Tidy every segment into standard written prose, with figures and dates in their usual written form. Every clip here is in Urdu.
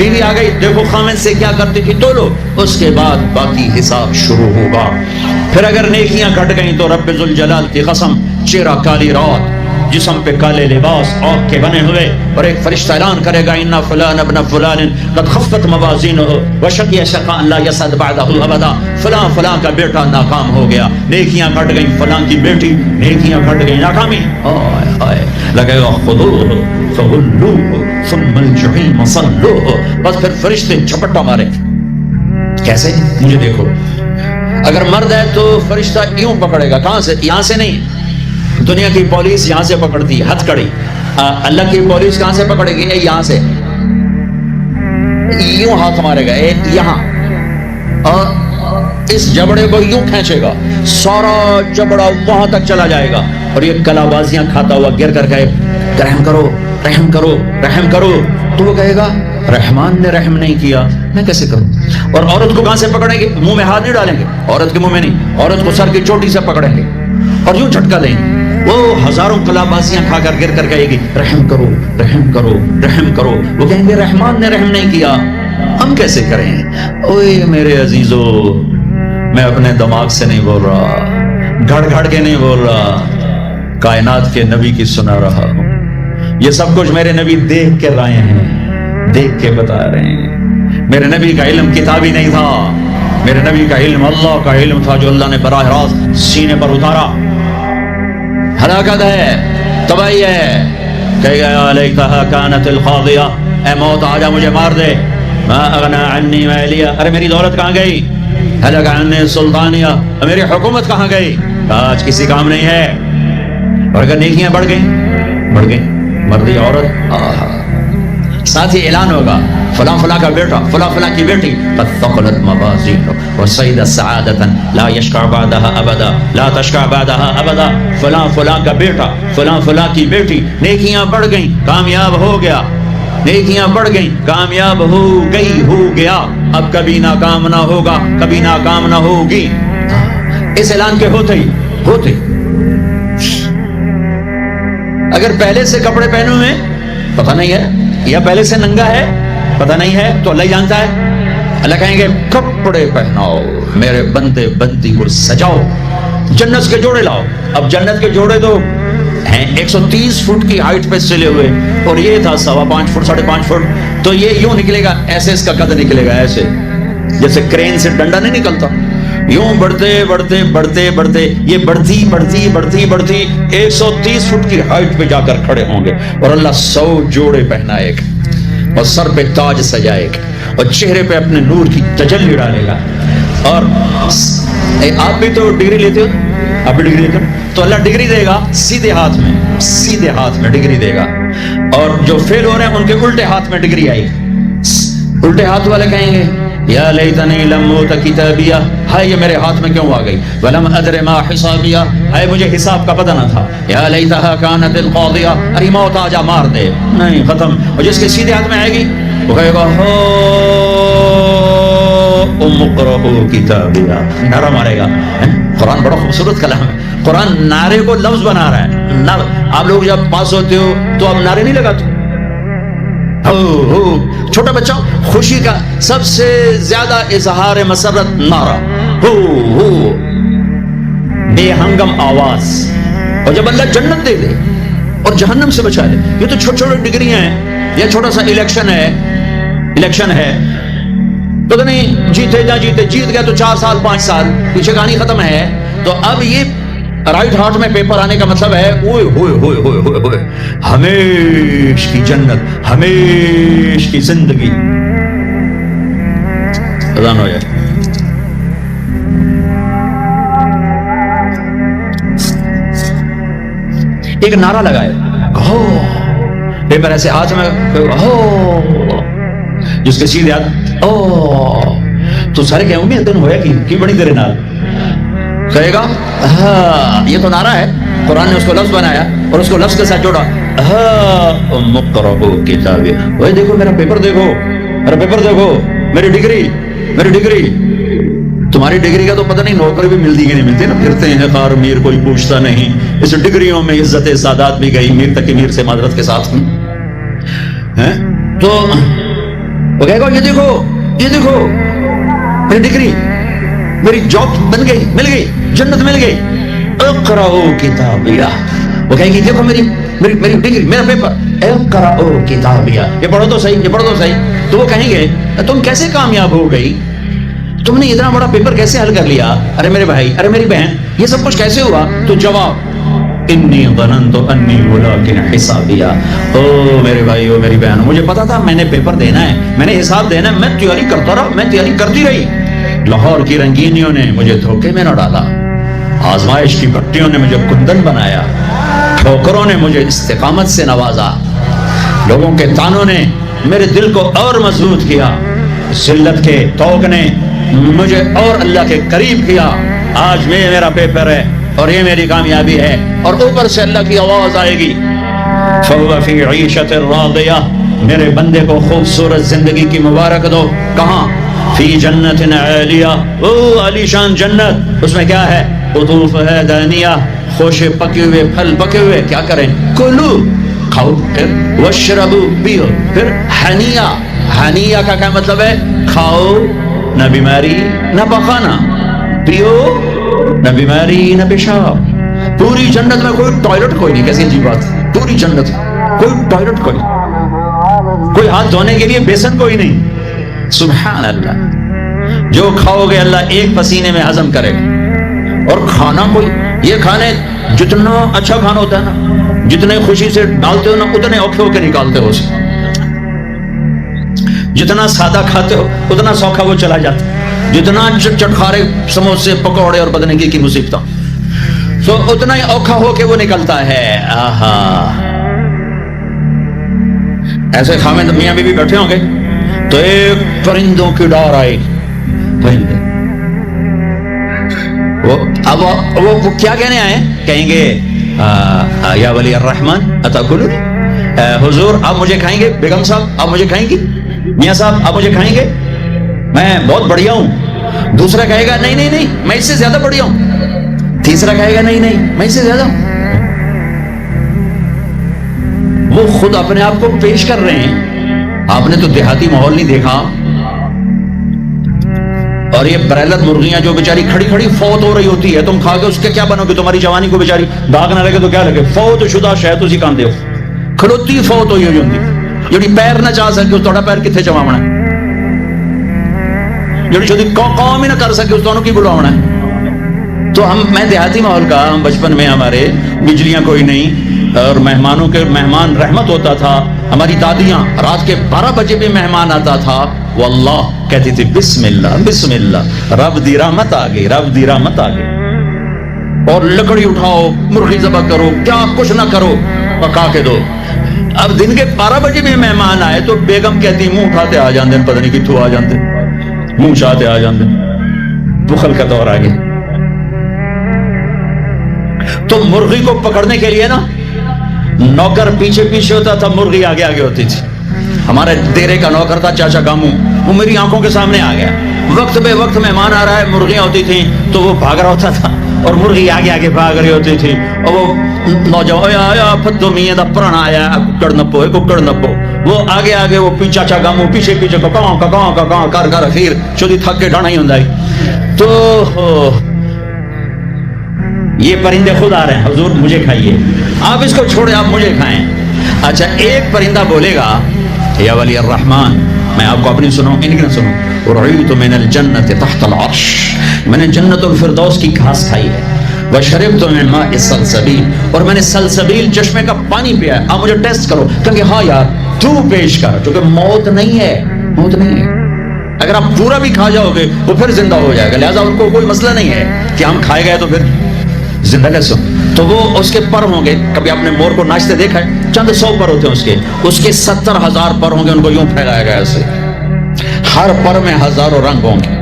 بیوی آ گئی، دیکھو خامن سے کیا کرتی تھی، تو لو، اس کے بعد باقی حساب شروع ہوگا۔ پھر اگر نیکیاں گھٹ گئیں تو رب ذوالجلال کی قسم، چہرہ کالی رات، جسم پہ کالے لباس آگ کے بنے ہوئے، اور ایک فرشتہ اعلان کرے گا ان فلان ابن فلان قد خفت موازینہ وشقی شقاء لا یسعد بعدہ ابدا، فلاں فلاں کا بیٹا ناکام ہو گیا، نیکیاں گھٹ گئیں، فلاں کی بیٹی، نیکیاں گھٹ گئیں، ناکامی، ہائے ہائے، لگے گا خذوہ فغلوہ ثم الجحیم صلوہ، بس پھر فرشتے جھپٹا مارے۔ کیسے؟ مجھے دیکھو، اگر مرد ہے تو فرشتہ یوں پکڑے گا، کہاں سے؟ یہاں سے نہیں، دنیا کی پولیس یہاں سے پکڑتی ہے، ہتھ کڑی، اللہ کی پولیس کہاں سے پکڑے گی؟ یہاں سے، یوں ہاتھ مارے گا یہاں، اور اس جبڑے کو یوں کھینچے گا، سارا جبڑا وہاں تک چلا جائے گا، اور یہ کلا بازیاں کھاتا ہوا گر کر کہے رحم کرو رحم کرو رحم کرو، تو وہ کہے گا رحمان نے رحم نہیں کیا، میں کیسے کروں؟ اور عورت کو کہاں سے پکڑیں گے؟ منہ میں ہاتھ نہیں ڈالیں گے، عورت کے منہ میں نہیں، عورت کو سر کی چوٹی سے پکڑیں گے اور یوں جھٹکا دیں گے، وہ ہزاروں کلا بازیاں کھا کر گر کر کہے گی رحم کرو رحم کرو رحم کرو، وہ کہیں گے رحمان نے رحم نہیں کیا، ہم کیسے کریں؟ اوے میرے عزیزو، میں اپنے دماغ سے نہیں بول رہا، گھڑ گھڑ کے نہیں بول رہا، کائنات کے نبی کی سنا رہا ہوں، یہ سب کچھ میرے نبی دیکھ کے رائے ہیں، دیکھ کے بتا رہے ہیں۔ میرے نبی کا علم کتابی نہیں تھا، میرے نبی کا علم اللہ کا علم تھا جو اللہ نے براہ راست سینے پر اتارا۔ ہلاکت ہے، تباہی ہے، کہے گا لیتہا کانت القاضیہ، اے موت آجا مجھے مار دے، ما اغنی عنی مالیہ، ارے میری دولت کہاں گئی، ہلک عنی سلطانیہ، میری حکومت کہاں گئی، آج کسی کام نہیں ہے۔ اور اگر نیکیاں بڑھ گئیں، مردی عورت، ساتھ ہی اعلان ہوگا فلاں فلاں کا بیٹا، فلاں فلاں کی بیٹی، قد ثقلت موازینہ وصعد سعادۃ لا یشقى بعدها ابدا، لا تشقى بعدها ابدا، فلاں فلاں کا بیٹا، فلاں فلاں کی بیٹی، نیکیاں بڑھ گئیں، کامیاب ہو گیا، نیکیاں بڑھ گئیں، کامیاب ہو گئی، ہو گیا، اب کبھی ناکام نہ ہوگا، کبھی ناکام نہ ہوگی۔ اس اعلان کے ہوتے اگر پہلے سے کپڑے پہنے ہوئے پتہ نہیں ہے، یا پہلے سے ننگا ہے پتہ نہیں ہے، تو اللہ جانتا ہے، اللہ کہیں گے کپڑے پہناؤ، میرے بندے بندی کو سجاؤ، جنت کے جوڑے لاؤ۔ اب جنت کے جوڑے تو ہیں 130 فٹ کی ہائٹ پہ سلے ہوئے، اور یہ تھا 5.25 فٹ 5.5 فٹ، تو یہ یوں نکلے گا، ایسے اس کا قد نکلے گا، ایسے جیسے کرین سے ڈنڈا نہیں نکلتا، یوں بڑھتے بڑھتے بڑھتے بڑھتے یہ بڑھتی بڑھتی بڑھتی بڑھتی 130 فٹ کی ہائٹ پہ جا کر کھڑے ہوں گے، اور اللہ 100 جوڑے پہنائے گا، اور سر پہ تاج سجائے گا، اور چہرے پہ اپنے نور کی تجلی ڈالے گا۔ اور آپ بھی تو ڈگری لیتے ہو، آپ بھی ڈگری لیتے ہو، تو اللہ ڈگری دے گا سیدھے ہاتھ میں ڈگری دے گا، اور جو فیل ہو رہے ہیں ان کے الٹے ہاتھ میں ڈگری آئے گی۔ الٹے ہاتھ والے کہیں گے یا لیتنی لم اوت کتابیہ، ہائے یہ میرے ہاتھ میں کیوں آ گئی، ولم ادر ما حسابیہ، ہائے مجھے حساب کا پتہ نہ تھا، یا لیتہا کانت القاضیہ، ارے موت آجا مار دے، نہیں ختم۔ اور جس کے سیدھے ہاتھ میں آئے گی وہ کہے گا ہو اقرؤ کتابیہ، نعرہ مارے گا۔ قرآن بڑا خوبصورت کلام ہے، قرآن نعرے کو لفظ بنا رہا ہے۔ آپ لوگ جب پاس ہوتے ہو تو اب نعرے نہیں لگاتے، چھوٹا بچہ خوشی کا سب سے زیادہ اظہار مسرت نعرہ، ہو بے ہنگم آواز۔ اور جب اللہ جنت دے دے اور جہنم سے بچا لے، یہ تو چھوٹی چھوٹی ڈگریاں ہیں، یہ چھوٹا سا الیکشن ہے، تو نہیں جیتے جیت گیا تو 4 سال 5 سال پیچھے کہانی ختم ہے۔ تو اب یہ رائٹ ہارٹ میں پیپر آنے کا مطلب ہے اوئے ہوئے ہوئے ہوئے ہوئے ہوئے ہمیش کی جنت، ہمیش کی زندگی۔ اذان ہو جائے، ایک نعرہ لگائے، ہو پیپر ایسے ہاتھ میں، ہو جس کے سیدھے ہاتھ، او تو سارے کہیں گے دن ہویا کی بڑی تیرے نال، کہے گا ہاں یہ تو نعرہ ہے، قرآن نے اس کو لفظ بنایا اور اس کو لفظ کے ساتھ جوڑا، ہاں مقرؤ کتابیہ، وہ دیکھو میرا پیپر، دیکھو میرا پیپر، دیکھو میری ڈگری۔ تمہاری ڈگری کا تو پتہ نہیں نوکری بھی ملتی کہ نہیں ملتی نا، پھرتے ہیں خار میر کوئی پوچھتا نہیں، اس ڈگریوں میں عزت سادات بھی گئی، میر تک میر سے معذرت کے ساتھ۔ تو وہ کہے گا یہ دیکھو میری ڈگری، میری جاب بن گئی، مل گئی، جنت مل گئی، اقرؤ کتابیہ. وہ کہے گی دیکھو میری ڈگری، میرا پیپر، اقرؤ کتابیہ، یہ پڑھو تو صحیح. تو وہ کہیں گے تم کیسے کامیاب ہو گئی، تم نے اتنا بڑا پیپر کیسے حل کر لیا، ارے میرے بھائی، ارے میری بہن، یہ سب کچھ کیسے ہوا؟ تو جواب انی ظننت انی ملاق حسابیہ. او میرے بھائی، او میری بہن، مجھے پتا تھا میں نے پیپر دینا ہے، میں نے حساب دینا ہے، میں تیاری کرتا رہا، میں تیاری کرتی رہی. لاہور کی رنگینیوں نے مجھے دھوکے میں نہ ڈالا، آزمائش کی پٹیوں نے مجھے کندن بنایا، ٹھوکروں نے مجھے استقامت سے نوازا، لوگوں کے تانوں نے میرے دل کو اور مضبوط کیا، ذلت کے طوق نے مجھے اور اللہ کے قریب کیا. آج میرا پیپر ہے اور یہ میری کامیابی ہے، اور اوپر سے اللہ کی آواز آئے گی فَهُوَ فِي عِيشَةٍ رَاضِيَةٍ، میرے بندے کو خوبصورت زندگی کی مبارک دو. کہاں؟ فی جنت عالیہ، او علی شان جنت، اس میں کیا ہے؟ قطوفها دانیہ، خوشے پکے ہوئے، پھل پکے ہوئے. کیا کریں؟ کلو، کھاؤ، پھر واشربو، پیو، پھر ہنیہ. ہنیہ کا کیا مطلب ہے؟ کھاؤ، نہ بیماری نہ پخانا، پیو، نہ بیماری نہ پیشاب. پوری جنت میں کوئی ٹوائلٹ کوئی نہیں. کیسی عجیب بات، پوری جنت کوئی ٹوائلٹ کوئی ہاتھ دھونے کے لیے بیسن کوئی نہیں. سبحان اللہ. جو کھاؤ گے اللہ ایک پسینے میں ہضم کرے گا. اور کھانا کوئی، یہ کھانے جتنا اچھا کھانا ہوتا ہے نا، جتنے خوشی سے ڈالتے ہو نا، اتنے اوکھے ہو کے نکالتے ہو اسے. جتنا سادہ کھاتے ہو اتنا سوکھا وہ چلا جاتا ہے. جتنا چٹخارے سموسے پکوڑے اور بدن کی مصیبتوں، تو اتنا ہی اوکھا ہو کے وہ نکلتا ہے. آہا، ایسے خامد میاں بیوی بیٹھے ہوں گے تو ایک پرندوں کی ڈار آئے، پرندے وہ کیا کہنے آئے؟ کہیں گے یا ولی الرحمن اتاکلون، حضور آپ مجھے کھائیں گے، بیگم صاحب آپ مجھے کھائیں گی، میاں صاحب آپ مجھے کھائیں گے، میں بہت بڑھیا ہوں. دوسرا کہے گا نہیں میں اس سے زیادہ بڑھیا ہوں. تیسرا کہے گا نہیں میں اس سے زیادہ ہوں. وہ خود اپنے آپ کو پیش کر رہے ہیں. آپ نے تو دیہاتی ماحول نہیں دیکھا. اور یہ برائلت مرغیاں جو بیچاری کھڑی کھڑی فوت ہو رہی ہوتی ہے، تم کھا کے اس کے کیا بنو گے؟ تمہاری جوانی کو بیچاری داغ نہ لگے تو کیا لگے؟ فوت شدہ شہد اسی کاندے ہو، کھلوتی فوت ہوئی ہوتی جڑی پیر نہ چاہ سکے اس توڑا پیر کتنے چواونا ہے، جڑی شدی قوم ہی نہ کر سکے اس دونوں کی بلاونا ہے. تو میں دیہاتی ماحول کا، ہم بچپن میں ہمارے بجلیاں کوئی نہیں اور مہمانوں کے مہمان رحمت ہوتا تھا. ہماری دادیاں رات کے 12 بجے بھی مہمان آتا تھا، واللہ کہتی تھی بسم اللہ بسم اللہ، رب دی رحمت آ گئی، رب دی رحمت آ گئی. اور لکڑی اٹھاؤ، مرغی ذبح کرو، کیا کچھ نہ کرو، پکا کے دو. اب دن کے 12 بجے بھی مہمان آئے تو بیگم کہتی منہ اٹھاتے آ جاندے، پتہ نہیں کتھوں آ جاندے، منہ چاہتے آ جاندے. بخل کا دور آ گیا. تو مرغی کو پکڑنے کے لیے نا نوکر پیچھے پیچھے ہوتا تھا، مرغی آگے آگے ہوتی تھی. ہمارے دیرے کا نوکر تھا چاچا گامو، وہ میری آنکھوں کے سامنے آ گیا. وقت بے وقت مہمان آ رہا ہے، مرغیاں ہوتی تھیں تو وہ بھاگ رہا ہوتا تھا اور مرغی آگے آگے بھاگ رہی ہوتی تھی. اور وہ نوجوان آیا پھدو میاں دا پرانا آیا ککڑ نپو، وہ آگے آگے، وہ چاچا گامو پیچھے پیچھے کاں کر اخیر چودی تھک کے ڈانا ہی ہوندا ہے. تو یہ پرندے خود آ رہے ہیں، حضور مجھے کھائیے، آپ اس کو چھوڑے آپ مجھے کھائیں. اچھا ایک پرندہ بولے گا یا ولی الرحمن، میں آپ کو اپنی سناؤں ان کی نہ سنوں. رعیت من الجنت تحت العرش، میں نے جنت الفردوس کی گھاس کھائی ہے. وشربت من ماء السلسبیل، اور میں نے سلسبیل چشمے کا پانی پیا ہے. آپ مجھے ٹیسٹ کرو، کیونکہ ہاں یار تو پیش کر، چونکہ موت نہیں ہے، موت نہیں ہے. اگر آپ پورا بھی کھا جاؤ گے وہ پھر زندہ ہو جائے گا، لہٰذا ان کو کوئی مسئلہ نہیں ہے کہ ہم کھائے گئے تو پھر زندہ کیسے. تو وہ اس کے پر ہوں گے، کبھی آپ نے مور کو ناچتے دیکھا ہے؟ چند 100 پر ہوتے ہیں اس کے 70,000 پر ہوں گے، ان کو یوں پھیلایا گیا ایسے، ہر پر میں ہزاروں رنگ ہوں گے.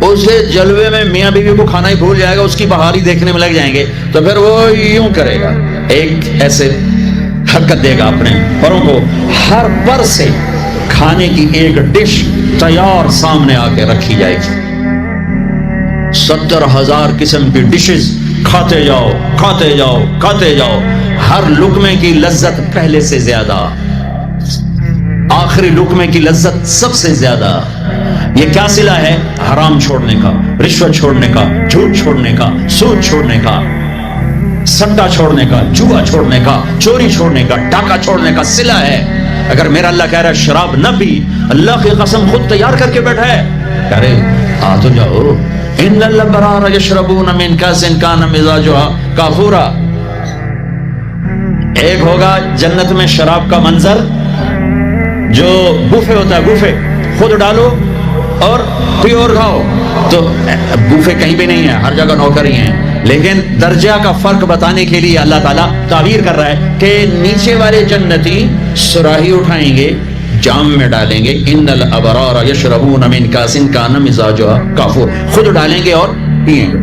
اسے جلوے میں میاں بیوی کو کھانا ہی بھول جائے گا، اس کی بہاری دیکھنے میں لگ جائیں گے تو پھر وہ یوں کرے گا، ایک ایسے حرکت دے گا اپنے پروں کو، ہر پر سے کھانے کی ایک ڈش تیار سامنے آ کے رکھی جائے گی. 70,000 قسم کی ڈشز، کھاتے جاؤ کھاتے جاؤ کھاتے جاؤ، ہر لقمے کی لذت پہلے سے زیادہ. آخری لقمے کی لذت سب سے زیادہ. یہ کیا صلہ ہے؟ حرام چھوڑنے کا، رشوت چھوڑنے کا، جھوٹ چھوڑنے کا، سود چھوڑنے کا، سٹا چھوڑنے کا، جوا چھوڑنے کا، چوری چھوڑنے کا، ڈاکہ چھوڑنے کا صلہ ہے. اگر میرا اللہ کہہ رہا ہے شراب نہ پی، اللہ کی قسم خود تیار کر کے بیٹھا ہے، کہہ رہے آ تو جاؤ. ان الابرار یشربون من کاس کان مزاجها کافورا. ایک ہوگا جنت میں شراب کا منظر جو بوفے ہوتا ہے، بوفے خود ڈالو اور کوئی اور کھاؤ. تو بوفے کہیں بھی نہیں ہے، ہر جگہ نوکر ہی ہیں. لیکن درجہ کا فرق بتانے کے لیے اللہ تعالیٰ تعبیر کر رہا ہے کہ نیچے والے جنتی سراہی اٹھائیں گے، جام میں ڈالیں گے. ان الابرار یشربون من کاس کان مزاجها کافور، خود ڈالیں گے اور پیئیں گے.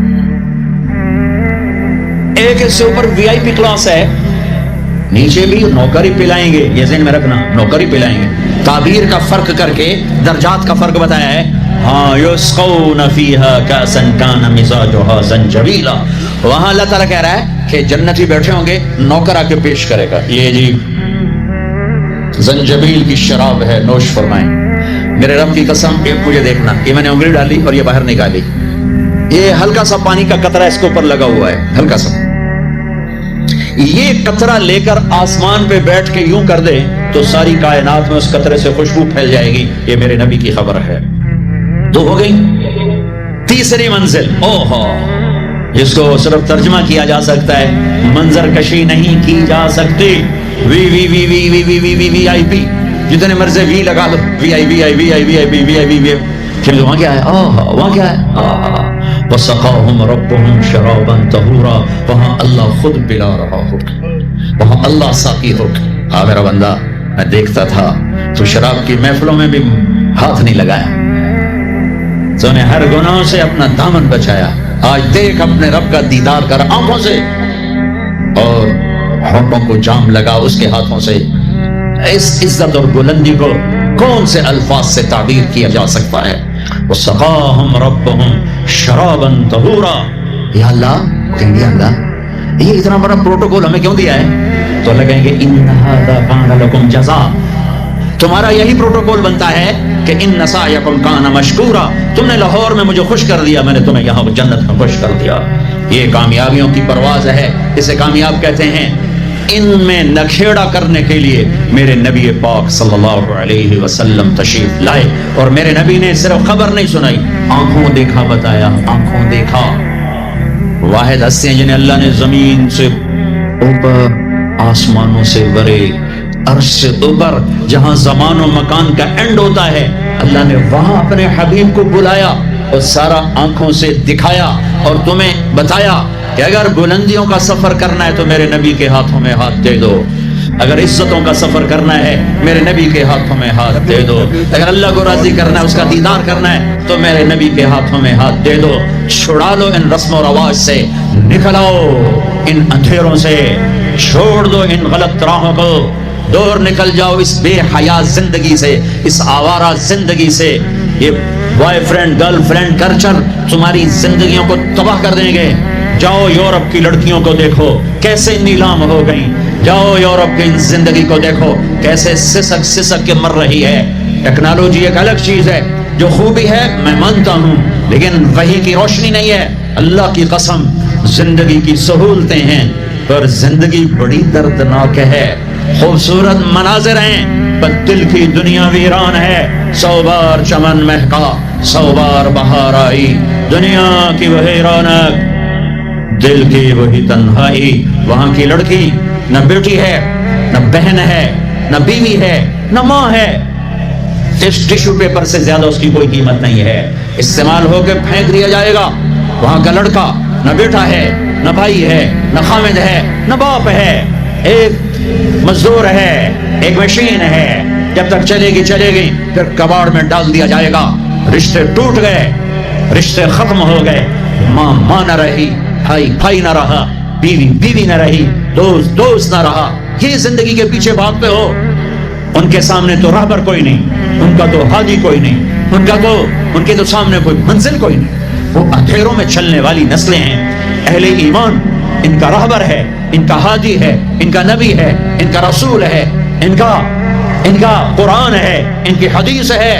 ایک اس سے اوپر وی آئی پی کلاس ہے، نیچے بھی نوکر ہی پلائیں گے. یہ ذہن میں رکھنا، نوکر ہی پلائیں گے. تعبیر کا فرق کر کے درجات کا فرق بتایا ہے. ہاں یسقون فیہا کاسا کان مزاجها زنجبیلا. وہاں اللہ تعالیٰ کہہ رہا ہے کہ جنتی بیٹھے ہوں گے، نوکر آ کے پیش کرے گا، یہ جی زنجبیل کی شراب ہے، نوش فرمائیں. میرے رب کی قسم، ایک مجھے دیکھنا، یہ میں نے انگلی ڈالی اور یہ باہر نکالی، یہ ہلکا سا پانی کا قطرہ اس کے اوپر لگا ہوا ہے، ہلکا سا. یہ قطرہ لے کر آسمان پہ بیٹھ کے یوں کر دے تو ساری کائنات میں اس قطرے سے خوشبو پھیل جائے گی. یہ میرے نبی کی خبر ہے. دو ہو گئی. تیسری منزل، اوہو، جس کو صرف ترجمہ کیا جا سکتا ہے، منظر کشی نہیں کی جا سکتی. وی وی وی وی وی وی وی وی وی آئی پی، جتنے مرضی وی لگا دو، وی آئی وی آئی وی آئی وی آئی وی وی آئی وی وی. پھر وہاں کیا ہے؟ وہاں کیا ہے؟ وَسَقَاهُمْ رَبُّهُمْ شَرَابًا طَهُورًا. وہاں اللہ خود پلا رہا ہوگا، وہاں اللہ ساقی ہوگا. ہاں میرا بندہ، میں دیکھتا تھا تو شراب کی محفلوں میں بھی ہاتھ نہیں لگایا، تو نے ہر گناہ سے اپنا دامن بچایا. آج دیکھ اپنے رب کا دیدار کر آنکھوں سے، اور ہونٹوں کو جام لگا اس کے ہاتھوں سے. اس عزت اور بلندی کو کون سے الفاظ سے تعبیر کیا جا سکتا ہے؟ وَسَقَاهُمْ رَبُّهُمْ شَرَابًا طَهُورًا. یا اللہ، کہیں گے اللہ یہ اتنا بڑا پروٹوکول ہمیں کیوں دیا ہے؟ تو اللہ کہیں گے إِنَّ هَذَا كَانَ لَكُمْ جَزَاءً. تمہارا یہی پروٹوکول بنتا ہے کہ إِنَّ سَعْيَكُمْ كَانَ مَشْكُورًا. تم نے لاہور میں مجھے خوش کر دیا، میں نے تمہیں یہاں جنت میں خوش کر دیا. یہ کامیابیوں کی پرواز ہے، اسے کامیاب کہتے ہیں. ان میں نکھیڑا کرنے کے لیے میرے نبی پاک صلی اللہ علیہ وسلم تشریف لائے، اور میرے نبی نے صرف خبر نہیں سنائی، آنکھوں دیکھا بتایا. آنکھوں دیکھا. واحد ہستی ہیں جنہیں اللہ نے زمین سے اوپر، آسمانوں سے برے، عرش سے اوپر، جہاں زمان و مکان کا اینڈ ہوتا ہے، اللہ نے وہاں اپنے حبیب کو بلایا اور سارا آنکھوں سے دکھایا اور تمہیں بتایا کہ اگر بلندیوں کا سفر کرنا ہے تو میرے نبی کے ہاتھوں میں ہاتھ دے دو. اگر عزتوں کا سفر کرنا ہے میرے نبی کے ہاتھوں میں ہاتھ دے دو. اگر اللہ کو راضی کرنا ہے، اس کا دیدار کرنا ہے، تو میرے نبی کے ہاتھوں میں ہاتھ دے دو. چھڑا لو ان رسم و رواج سے، نکل آؤ ان اندھیروں سے، چھوڑ دو ان غلط راہوں کو، دور نکل جاؤ اس بے حیا زندگی سے، اس آوارہ زندگی سے. یہ boy friend girl friend culture تمہاری زندگیوں کو تباہ کر دیں گے. جاؤ یورپ کی لڑکیوں کو دیکھو کیسے نیلام ہو گئیں. جاؤ یورپ کی زندگی کو دیکھو کیسے سسک سسک کے مر رہی ہے. ٹیکنالوجی ایک الگ چیز ہے، جو خوبی ہے میں مانتا ہوں، لیکن وحی کی روشنی نہیں ہے. اللہ کی قسم، زندگی کی سہولتیں ہیں پر زندگی بڑی دردناک ہے. خوبصورت مناظر ہیں پر دل کی دنیا ویران ہے. 100 بار چمن مہکا، 100 بار بہار آئی، دنیا کی وہی رونق، دل کی وہی تنہائی. وہاں کی لڑکی نہ بیٹی ہے، نہ بہن ہے، نہ بیوی ہے، نہ ماں ہے. اس ٹیشو پیپر سے زیادہ اس کی کوئی قیمت نہیں ہے. استعمال ہو کے پھینک دیا جائے گا. وہاں کا لڑکا نہ بیٹا ہے، نہ بھائی ہے، نہ خامد ہے، نہ باپ ہے. ایک مزدور ہے، ایک مشین ہے. جب تک چلے گی چلے گی، پھر کباڑ میں ڈال دیا جائے گا. رشتے ٹوٹ گئے، رشتے ختم ہو گئے. ماں ماں نہ رہی، بھائی بھائی نہ رہا، بیوی بیوی نہ رہی، دوست دوست نہ رہا. یہ زندگی کے پیچھے بھاگتے ہو. ان کے سامنے تو راہبر کوئی نہیں، ان کا تو ہادی کوئی نہیں، ان کے تو سامنے کوئی منزل کوئی نہیں. وہ اندھیروں میں چلنے والی نسلیں ہیں. اہل ایمان ان کا راہبر ہے، ان کا ہادی ہے، ان کا نبی ہے، ان کا رسول ہے، ان کا ان کا قرآن ہے، ان کی حدیث ہے،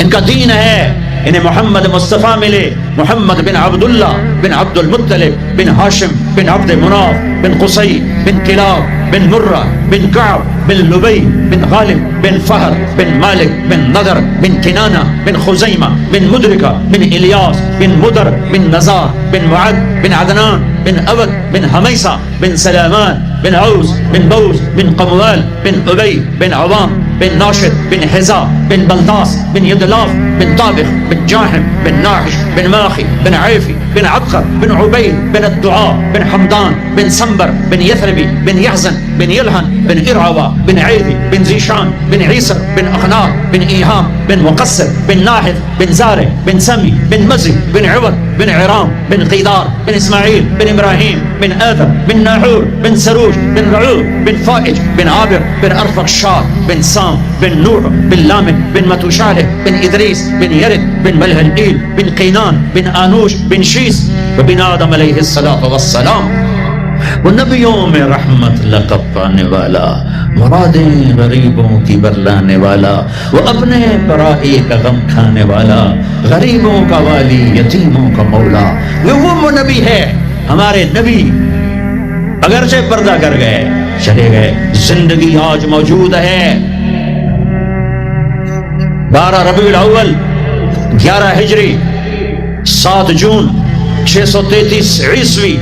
ان کا دین ہے. انہیں محمد مصطفیٰ ملے، محمد بن عبداللہ بن عبد المطلب بن ہاشم بن عبد مناف بن قصی بن کلاب بن مرہ بن کعب بن لبی بن غالب بن فہر بن مالک بن نضر بن کنانہ بن خزیمہ بن مدرکہ بن الیاس بن مدر بن نزار بن معد بن عدنان بن عبد بن حمیسہ بن سلامان بن عوز بن بوز بن قموال بن ابی بن عوام بن ناشد بن حزا بن بلداس بن یدلاف بن طابخ بن جاحم بن ناحش بن ماخي بن عيفي بن عبقر بن عبيد بن الدعاء بن حمدان بن سنبر بن يثربي بن يحزن بن يلهن بن إرعوى بن عيدي بن زيشان بن عيسر بن أخنار بن إيهام بن مقصر بن ناحث بن زارع بن سمي بن مزي بن عوض بن عرام بن قيدار بن إسماعيل بن إبراهيم بن آذر بن ناحور بن سروج بن رعوب بن فائج بن عابر بن أرفقشاد بن سام بن نوح بن لامك بن متوشالح بن إدريس بن يرد بن ملهلئيل بن قينان بن آنوش بن شيس وبن آدم علیہ الصلاۃ والسلام. وہ نبیوں میں رحمت لقب پانے والا، مرادیں غریبوں کی برلانے والا، وہ اپنے پرائی کا غم کھانے والا، غریبوں کا والی، یتیموں کا مولا. وہ نبی ہے، ہمارے نبی اگرچہ پردہ کر گئے، چلے گئے، زندگی آج موجود ہے. 12 ربیع الاول 11 ہجری 7 جون 633 عیسوی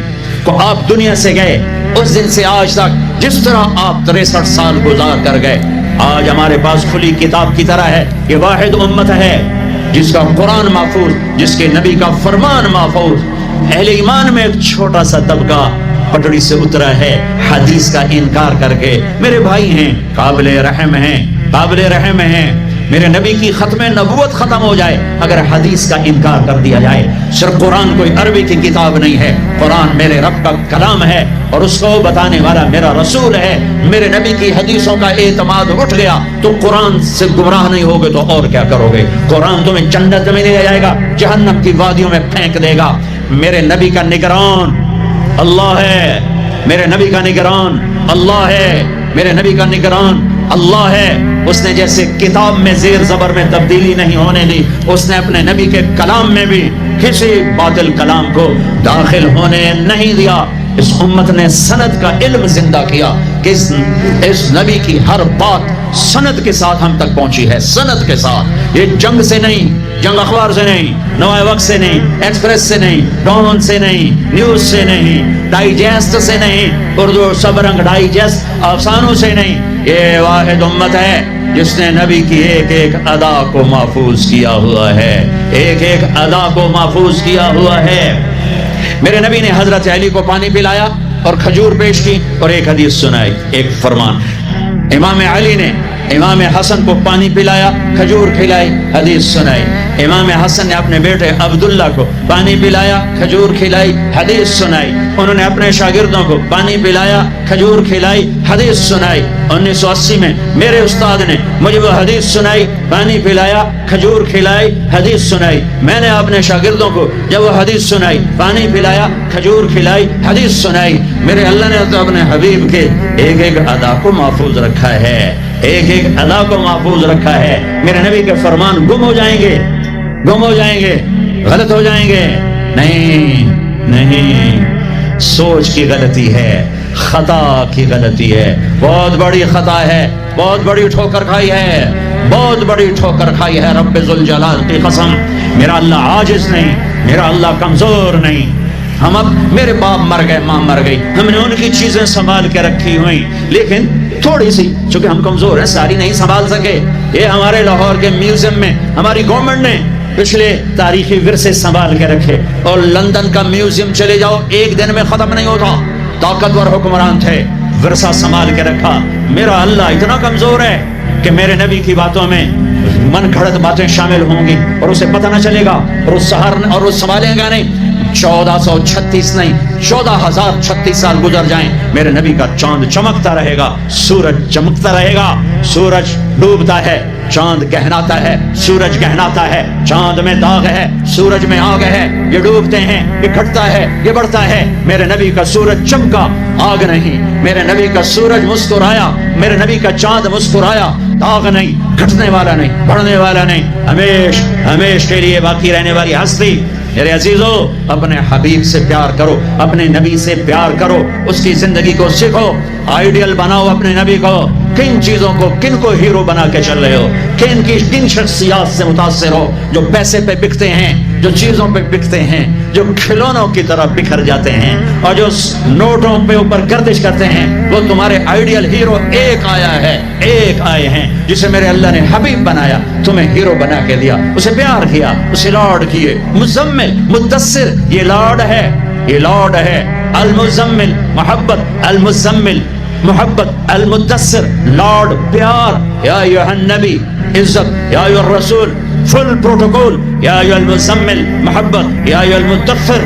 کو آپ دنیا سے گئے. اس دن سے آج تک جس طرح آپ 63 سال گزار کر گئے، آج ہمارے پاس کھلی کتاب کی طرح ہے. یہ واحد امت ہے جس کا قرآن محفوظ، جس کے نبی کا فرمان محفوظ. اہل ایمان میں ایک چھوٹا سا طبقہ پٹڑی سے اترا ہے حدیث کا انکار کر کے. میرے بھائی ہیں، قابل رحم ہیں، قابل رحم ہیں. میرے نبی کی ختم نبوت ختم ہو جائے اگر حدیث کا انکار کر دیا جائے. صرف قرآن کوئی عربی کی کتاب نہیں ہے، قرآن میرے رب کا کلام ہے اور اس کو بتانے والا میرا رسول ہے. میرے نبی کی حدیثوں کا اعتماد اٹھ گیا تو قرآن سے گمراہ نہیں ہوگے تو اور کیا کرو گے؟ قرآن تمہیں جنت میں لے جائے گا، جہنم کی وادیوں میں پھینک دے گا. میرے نبی کا نگران اللہ ہے، میرے نبی کا نگران اللہ ہے، میرے نبی کا نگران اللہ ہے. اس نے جیسے کتاب میں زیر زبر میں تبدیلی نہیں ہونے دی، اس نے اپنے نبی کے کلام میں بھی کسی باطل کلام کو داخل ہونے نہیں دیا. اس امت نے سند کا علم زندہ کیا کہ اس نبی کی ہر بات سند کے ساتھ ہم تک پہنچی ہے، سند کے ساتھ. یہ جنگ سے نہیں، جنگ اخبار سے نہیں، نوائے وقت سے نہیں، ایکسپریس سے نہیں، ڈون سے نہیں، نیوز سے نہیں، ڈائجسٹ سے نہیں، اردو سب رنگ ڈائجسٹ افسانوں سے نہیں. یہ واحد امت ہے جس نے نبی کی ایک ایک ادا کو محفوظ کیا ہوا ہے، ایک ایک ادا کو محفوظ کیا ہوا ہے. میرے نبی نے حضرت علی کو پانی پلایا اور کھجور پیش کی اور ایک حدیث سنائی، ایک فرمان. امام علی نے امام حسن کو پانی پلایا، کھجور کھلائی، حدیث سنائی. امام حسن نے اپنے بیٹے عبداللہ کو پانی پلایا، کھجور کھلائی، حدیث سنائی. انہوں نے اپنے شاگردوں کو پانی پلایا، کھجور کھلائی، حدیث سنائی. 1980 میں میرے استاد نے مجھے وہ حدیث سنائی، پانی پلایا، کھجور کھلائی، حدیث سنائی. میں نے اپنے شاگردوں کو جب وہ حدیث سنائی، پانی پلایا، کھجور کھلائی، حدیث سنائی. میرے اللہ نے تو اپنے حبیب کے ایک ایک ادا کو محفوظ رکھا ہے، ایک ایک ادا کو محفوظ رکھا ہے. میرے نبی کے فرمان گم ہو جائیں گے، گم ہو جائیں گے، غلط ہو جائیں گے؟ نہیں نہیں، سوچ کی غلطی ہے، خطا کی غلطی ہے، بہت بڑی خطا ہے، بہت بڑی ٹھوکر کھائی ہے، بہت بڑی ٹھوکر کھائی ہے. رب ذوالجلال کی قسم، میرا اللہ عاجز نہیں، میرا اللہ کمزور نہیں. ہم اب میرے باپ مر گئے، ماں مر گئی، ہم نے ان کی چیزیں سنبھال کے رکھی ہوئی، لیکن تھوڑی سی، چونکہ ہم کمزور ہیں ساری نہیں سنبھال سکے. یہ ہمارے لاہور کے میوزیم میں ہماری گورنمنٹ نے پچھلے تاریخی ورثے سنبھال کے رکھے، اور لندن کا میوزیم چلے جاؤ ایک دن میں ختم نہیں ہوتا. طاقتور حکمران تھے، ورثہ سنبھال کے رکھا. میرا اللہ اتنا کمزور ہے کہ میرے نبی کی باتوں میں من گھڑت باتیں شامل ہوں گی اور اسے پتہ نہ چلے گا اور اس سہار اور اس سنبھالے گا نہیں. 1436 نہیں، 14,036 سال گزر جائیں، میرے نبی کا چاند چمکتا رہے گا، سورج چمکتا رہے گا. سورج ڈوبتا ہے، چاند گہراتا ہے، سورج گہراتا ہے، چاند میں داغ ہے، سورج میں آگ ہے، یہ ڈوبتے ہیں، یہ گھٹتا ہے، یہ بڑھتا ہے۔ میرے نبی کا سورج چمکا، آگ نہیں۔ میرے نبی کا سورج مسکرایا، میرے نبی کا چاند مسکرایا، داغ نہیں، گھٹنے والا نہیں، بڑھنے والا نہیں، ہمیش کے لیے باقی رہنے والی ہستی۔ میرے عزیزو، اپنے حبیب سے پیار کرو، اپنے نبی سے پیار کرو، اس کی زندگی کو سیکھو، آئیڈیل بناؤ اپنے نبی کو۔ کن چیزوں کو، کن کو ہیرو بنا کے چل رہے ہو؟ کن شخصیات سے متاثر ہو جو پیسے پہ بکتے ہیں، جو چیزوں پہ بکتے ہیں، جو کھلونوں کی طرح بکھر جاتے ہیں، اور جو نوٹوں پہ اوپر گردش کرتے ہیں؟ وہ تمہارے آئیڈیل ہیرو ایک آیا ہے، ایک آئے ہیں جسے میرے اللہ نے حبیب بنایا، تمہیں ہیرو بنا کے دیا، اسے پیار کیا، اسے لاڈ کیے۔ مزمل، مدثر، یہ لاڈ ہے، یہ لاڈ ہے۔ المزمل محبت، المزمل محبت، المدثر لاڈ پیار۔ یا ایھا النبی عزت، یا ایھا الرسول فل پروٹوکول، یا ایھا المزمل محبت، یا ایھا المدثر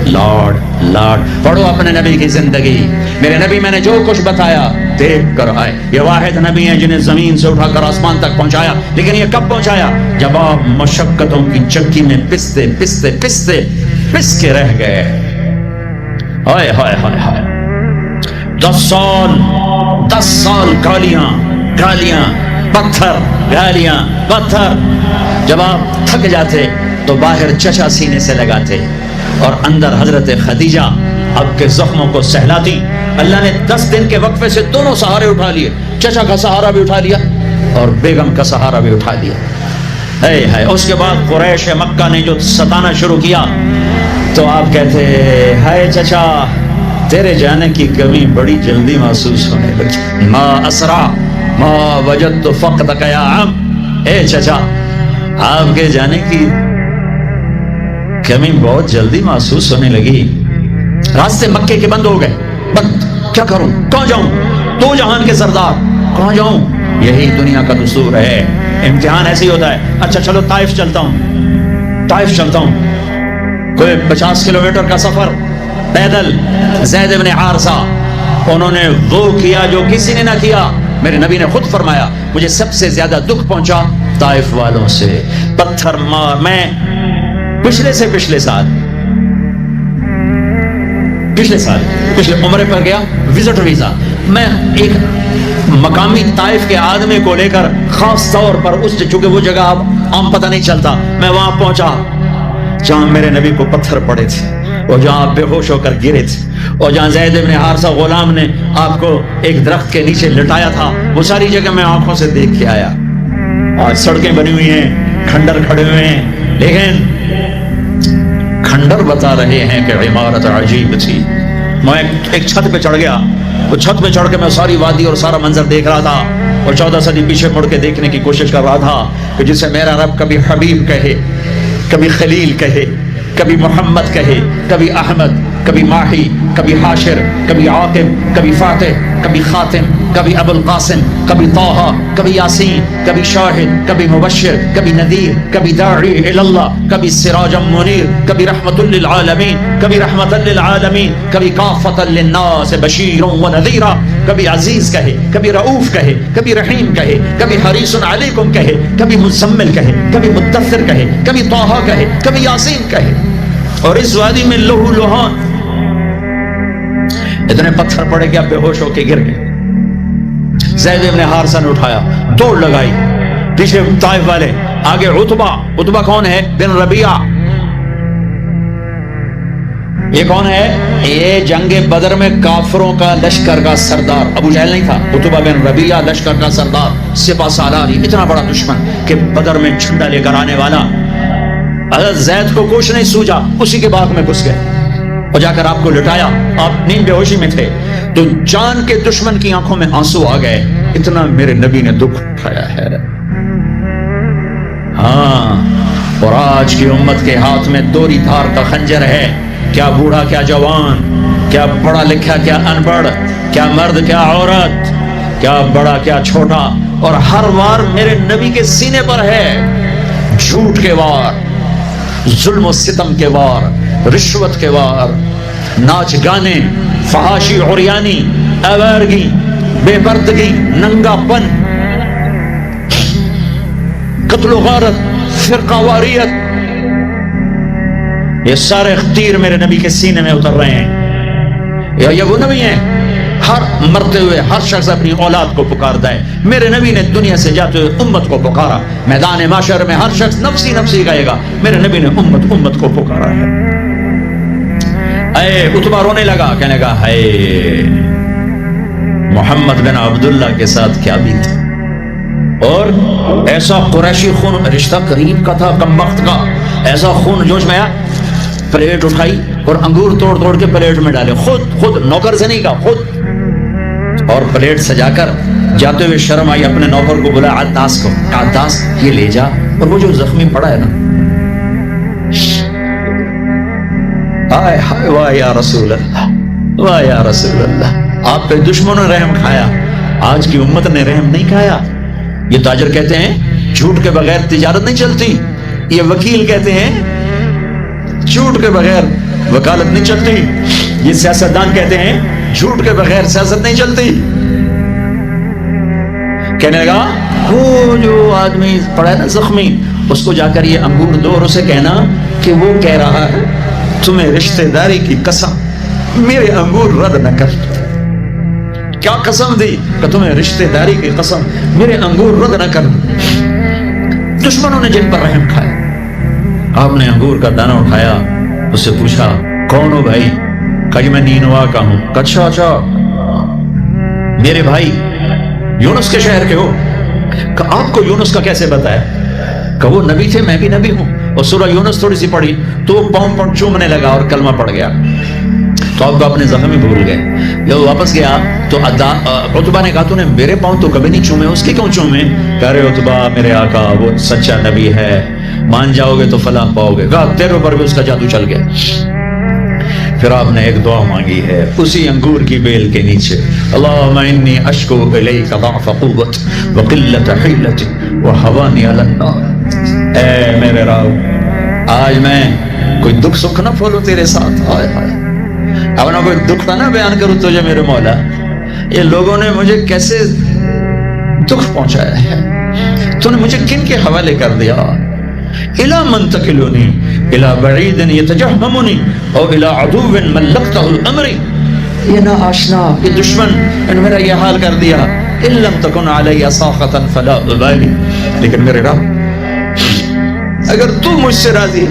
لاڈ۔ لاڈ پڑھو اپنے نبی کی زندگی۔ میرے نبی میں نے جو کچھ بتایا دیکھ کر آئے۔ یہ واحد نبی ہیں جنہیں زمین سے اٹھا کر آسمان تک پہنچایا، لیکن یہ کب پہنچایا؟ جب آپ مشقتوں کی چکی میں پستے پستے پستے پس کے رہ گئے۔ ہائے ہائے ہائے ہائے، 10 سال گالیاں پتھر، گالیاں پتھر۔ جب آپ تھک جاتے تو باہر چچا سینے سے لگاتے اور اندر حضرت خدیجہ آپ کے زخموں کو سہلاتی۔ اللہ نے 10 دن کے وقفے سے دونوں سہارے اٹھا لیے، چچا کا سہارا بھی اٹھا لیا اور بیگم کا سہارا بھی اٹھا لیا۔ ہے اس کے بعد قریش مکہ نے جو ستانا شروع کیا تو آپ کہتے ہائے چچا، تیرے جانے کی کمی بڑی جلدی محسوس ہونے لگی۔ ما اسرع ما وجدت فقدک یا عم، اے چچا آپ کے جانے کی کمی بہت جلدی محسوس ہونے لگی۔ راستے مکے کے بند ہو گئے، بند، کیا کروں، کہاں جاؤں؟ تو جہان کے سردار، کہاں جاؤں؟ یہی دنیا کا دستور ہے، امتحان ایسے ہی ہوتا ہے۔ اچھا چلو طائف چلتا ہوں، کوئی 50 کلومیٹر کا سفر پیدل۔ زید بن حارثہ، انہوں نے وہ کیا جو کسی نے نہ کیا۔ میرے نبی نے خود فرمایا مجھے سب سے زیادہ دکھ پہنچا طائف والوں سے، پتھر مار۔ میں پچھلے عمرے پر گیا، وزٹ ویزا، میں ایک مقامی طائف کے آدمی کو لے کر خاص طور پر چونکہ وہ جگہ اب عام پتہ نہیں چلتا، میں وہاں پہنچا جہاں میرے نبی کو پتھر پڑے تھے اور جہاں آپ بے ہوش ہو کر گرے تھے، اور جہاں زید بن حارثہ غلام نے آپ کو ایک درخت کے نیچے لٹایا تھا، وہ ساری جگہ میں آنکھوں سے دیکھ کے آیا۔ آج سڑکیں بنی ہوئی ہیں، کھنڈر کھڑے ہوئے ہیں، لیکن کھنڈر بتا رہے ہیں کہ عمارت عجیب تھی۔ میں ایک چھت پہ چڑھ گیا، وہ چھت پہ چڑھ کے میں ساری وادی اور سارا منظر دیکھ رہا تھا، اور 14 صدی پیچھے مڑ کے دیکھنے کی کوشش کر رہا تھا کہ جسے میرا رب کبھی حبیب کہے، کبھی خلیل کہے، کبھی محمد کہے، کبھی احمد، کبھی ماہی، کبھی حاشر، کبھی عاقب، کبھی فاتح، کبھی خاتم، کبھی ابو القاسم، کبھی طٰہٰ، کبھی یاسین، کبھی شاہد، کبھی مبشر، کبھی نذیر، کبھی داعی الی اللہ، کبھی سراجا منیر، کبھی رحمت للعالمین، کبھی رحمت للعالمین، کبھی کافۃ للناس بشیرا ونذیرا، کبھی عزیز کہے، کبھی رؤوف کہے، کبھی رحیم کہے، کبھی حریص علیکم کہے، کبھی مزمل کہے، کبھی مدثر کہے، کبھی طٰہٰ کہے، کبھی یاسین کہے۔ اور اس وادی میں لہو لہان اتنے پتھر پڑے کہ آپ بے ہوش ہو کے گر گئے۔ زید بن حارثہ نے اٹھایا، دوڑ لگائی، پیچھے طائف والے، آگے عتبہ کون ہے؟ بن ربیعہ۔ یہ کون ہے؟ یہ جنگ بدر میں کافروں کا لشکر کا سردار، ابو جہل نہیں تھا، عتبہ بن ربیعہ لشکر کا سردار، سپہ سالاری، اتنا بڑا دشمن کہ بدر میں جھنڈا لے کر آنے والا۔ حضرت زید کو کچھ نہیں سوجا، اسی کے باغ میں گھس گئے اور جا کر آپ کو لٹایا۔ آپ نیند بے ہوشی میں تھے تو جان کے دشمن کی آنکھوں میں آنسو آ گئے، اتنا میرے نبی نے دکھ اٹھایا ہے۔ ہاں، اور آج کی امت کے ہاتھ میں دوری دھار کا خنجر ہے، کیا بوڑھا کیا جوان، کیا پڑھا لکھا کیا ان پڑھ، کیا مرد کیا عورت، کیا بڑا کیا چھوٹا، اور ہر وار میرے نبی کے سینے پر ہے جھوٹ کے وار، ظلم و ستم کے وار، رشوت کے وار، ناچ گانے، فحاشی عریانی، آوارگی، بے پردگی، ننگا پن، قتل و غارت، فرقہ واریت، یہ سارے تیر میرے نبی کے سینے میں اتر رہے ہیں۔ یہ وہ نبی ہیں، ہر مرتے ہوئے ہر شخص اپنی اولاد کو پکارتا ہے، میرے نبی نے دنیا سے جاتے ہوئے امت کو پکارا، میدان محشر میں ہر شخص نفسی نفسی کہے گا، میرے نبی نے امت امت کو پکارا ہے۔ اے عتبہ رونے لگا، کہنے لگا ہے محمد بن عبداللہ کے ساتھ کیا بھی تھا، اور ایسا قریشی خون، رشتہ قریب کا تھا کم وقت کا، ایسا خون جوش میں آیا، پلیٹ اٹھائی اور انگور توڑ توڑ کے پلیٹ میں ڈالے، خود نوکر سے نہیں کہا، خود، اور پلیٹ سجا کر جاتے ہوئے شرم آئی، اپنے نوکر کو بلا، عطاس کو، عطاس یہ لے جا، اور وہ جو زخمی پڑا ہے نا، آئے ہائے واہ یا رسول اللہ، واہ یا رسول اللہ، آپ پہ دشمنوں نے رحم کھایا، آج کی امت نے رحم نہیں کھایا۔ یہ تاجر کہتے ہیں جھوٹ کے بغیر تجارت نہیں چلتی، یہ وکیل کہتے ہیں جھوٹ کے بغیر وکالت نہیں چلتی، یہ سیاستدان کہتے ہیں جھوٹ کے بغیر سیاست نہیں چلتی۔ کہنے لگا وہ جو آدمی پڑا ہے نا زخمی، اس کو جا کر یہ انگور دو اور اسے کہنا کہ وہ کہہ رہا ہے تمہیں رشتہ داری کی قسم میرے انگور رد نہ کر۔ کیا قسم دی کہ تمہیں رشتہ داری کی قسم میرے انگور رد نہ کر۔ دشمنوں نے جن پر رحم کھایا، آپ نے انگور کا دانہ اٹھایا، اس سے پوچھا کون ہو بھائی؟ کہا میں نینوا کا ہوں۔ اچھا میرے بھائی یونس کے شہر کے ہو؟ کہا آپ کو یونس کا کیسے بتایا؟ کہ وہ نبی تھے، میں بھی نبی ہوں، اور سورہ یونس تھوڑی سی پڑھی تو وہ پاؤں پر چومنے لگا اور کلمہ پڑ گیا، تو آپ کو اپنے زخم ہی بھول گئے۔ جب واپس گیا تو عتبہ نے کہا تو نے میرے پاؤں تو کبھی نہیں چومے، اس کے کیوں چومے؟ کہہ رہے عتبہ میرے آقا وہ سچا نبی ہے، مان جاؤ گے تو فلاح پاؤ گے۔ کہا تیرے اوپر بھی اس کا جادو چل گیا۔ پھر آپ نے ایک دعا مانگی ہے اسی انگور کی بیل کے نیچے، اللہم انی اشکو الیک ضعف قوت وقلت حیلت وحوانی علی النار۔ اے میرے رب، آج میں کوئی دکھ سکھ نہ پھولوں تیرے ساتھ، ہائے ہائے، اب نہ کوئی دکھ نہ بیان کروں تجھے میرے مولا، یہ لوگوں نے مجھے کیسے دکھ پہنچایا ہے، تو نے مجھے کن کے حوالے کر دیا؟ الى من تکلونی الى بعید یتجہمنی او الى عدو ملکتہ الامر، یہ نا آشنا، یہ دشمن ان میرا یہ حال کر دیا، ان لم تکن علی ساخطا فلا ابالی، لیکن میرے رب اگر تو مجھ سے راضی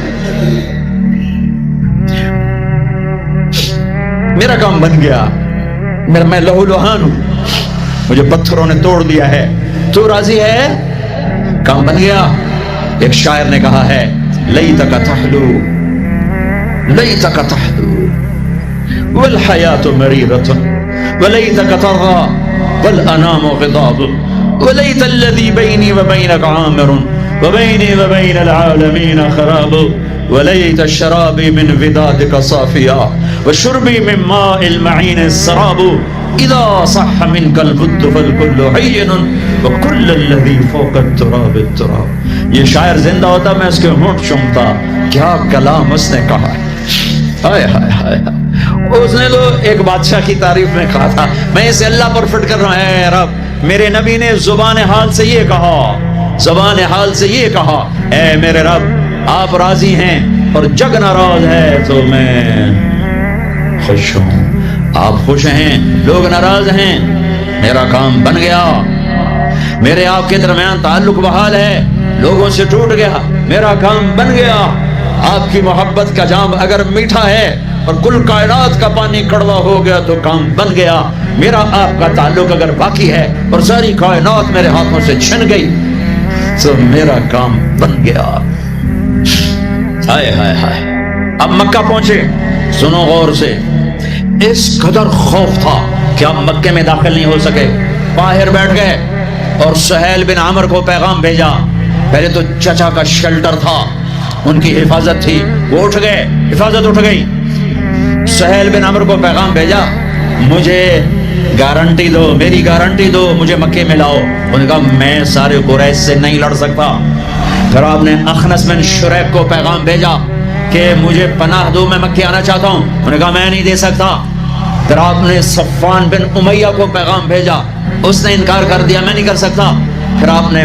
میرا کام بن گیا، میں لہو لہان ہوں، مجھے پتھروں نے توڑ دیا ہے، تو راضی ہے، کام بن گیا۔ ایک شاعر نے کہا ہے لیتک تحلو لیتک تحلو والحیات مریرۃ ولیتک ترضی والانام غضاب ولیت الذی بینی وبینک عامر وبینی وبین العالمین خراب ولیت الشرابی من ودادک صافیا وشربی من ماء المعین السراب اذا صح منک الود فالکل حین وکل الذی فوق التراب التراب۔ یہ شاعر زندہ ہوتا میں اس کے ہونٹ چومتا، کیا کلام اس نے کہا ہے، ہائے ہائے ہائے۔ اس نے تو ایک بادشاہ کی تعریف میں کہا تھا، میں اسے اللہ پر فٹ کر رہا ہوں، اے رب میرے نبی نے زبان حال سے یہ کہا، زبان حال سے یہ کہا، اے میرے رب آپ راضی ہیں اور جگ ناراض ہے تو میں خوش ہوں، آپ خوش ہیں لوگ ناراض ہیں، میرا کام بن گیا، میرے آپ کے درمیان تعلق بحال ہے، لوگوں سے ٹوٹ گیا، میرا کام بن گیا۔ آپ کی محبت کا جام اگر میٹھا ہے اور کل کائنات کا پانی کڑوا ہو گیا تو کام بن گیا، میرا آپ کا تعلق اگر باقی ہے اور ساری کائنات میرے ہاتھوں سے چھن گئی تو میرا کام بن گیا۔ ہائے ہائے ہائے۔ اب مکہ پہنچے، سنو غور سے، اس قدر خوف تھا کہ اب مکے میں داخل نہیں ہو سکے، باہر بیٹھ گئے اور سہیل بن عمر کو پیغام بھیجا، پہلے تو چچا کا شیلٹر تھا، ان کی حفاظت تھی، وہ اٹھ گئے، حفاظت اٹھ گئی، سہیل بن عمر کو پیغام بھیجا مجھے گارنٹی دو، میری گارنٹی دو، مجھے مکے میں لاؤ۔ انہوں نے کہا میں سارے قریش سے نہیں لڑ سکتا۔ پھر آپ نے اخنس بن شریک کو پیغام بھیجا کہ مجھے پناہ دو، میں مکے آنا چاہتا ہوں۔ انہوں نے کہا میں نہیں دے سکتا۔ پھر آپ نے صفوان بن امیہ کو پیغام بھیجا، اس نے انکار کر دیا، میں نہیں کر سکتا۔ پھر آپ نے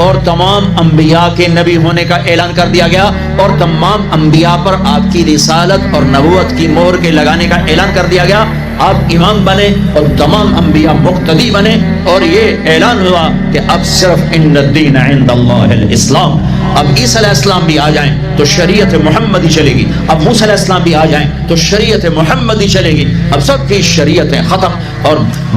اور تمام انبیاء کے نبی ہونے کا اعلان کر دیا گیا، اور تمام انبیاء پر آپ کی رسالت اور نبوت کی مہر کے لگانے کا اعلان کر دیا گیا۔ آپ امام بنے اور تمام انبیاء مقتدی بنے، اور یہ اعلان ہوا کہ اب صرف ان الدین عند اللہ الاسلام۔ اب عیسیٰ علیہ السلام بھی آ جائیں تو شریعت محمدی چلے گی، اب موسیٰ علیہ السلام بھی آ جائیں تو شریعت محمدی چلے گی، اب سب کی شریعتیں ختم، اور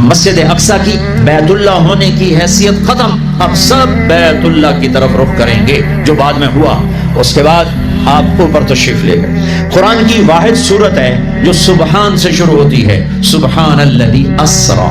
مسجد اقصیٰ کی بیت اللہ ہونے کی حیثیت ختم، اب سب بیت اللہ کی طرف رخ کریں گے، جو بعد میں ہوا۔ اس کے بعد آپ اوپر تشریف لے گئے۔ قرآن کی واحد سورت ہے جو سبحان سے شروع ہوتی ہے، سبحان الذی اسرا،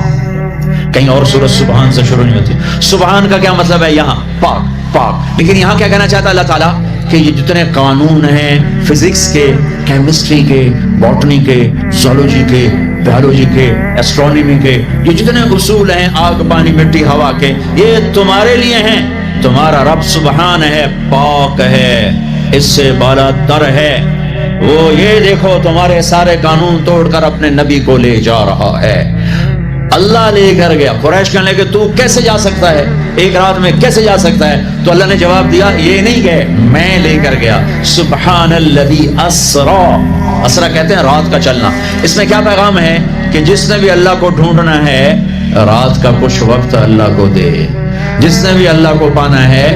کہیں اور سورت سبحان سے شروع نہیں ہوتی۔ سبحان کا کیا مطلب ہے؟ یہاں پاک پاک، لیکن یہاں کیا کہنا چاہتا ہے اللہ تعالیٰ کہ یہ جتنے قانون ہیں فزکس کے، کیمسٹری کے، باٹنی کے، زولوجی کے، بیولوجی کے، ایسٹرونومی کے، یہ جتنے اصول ہیں آگ پانی مٹی ہوا کے، یہ تمہارے لیے ہیں۔ تمہارا رب سبحان ہے، پاک ہے، اس سے بالا تر ہے، وہ یہ دیکھو تمہارے سارے قانون توڑ کر اپنے نبی کو لے جا رہا ہے۔ اللہ لے کر گیا۔ قریش کہنے لگے تو کیسے جا سکتا ہے، ایک رات میں کیسے جا سکتا ہے؟ تو اللہ نے جواب دیا یہ نہیں گئے، میں لے کر گیا۔ سبحان الذی اسرا، اسرا کہتے ہیں رات کا چلنا۔ اس میں کیا پیغام ہے کہ جس نے بھی اللہ کو ڈھونڈنا ہے رات کا کچھ وقت اللہ کو دے، جس نے بھی اللہ کو پانا ہے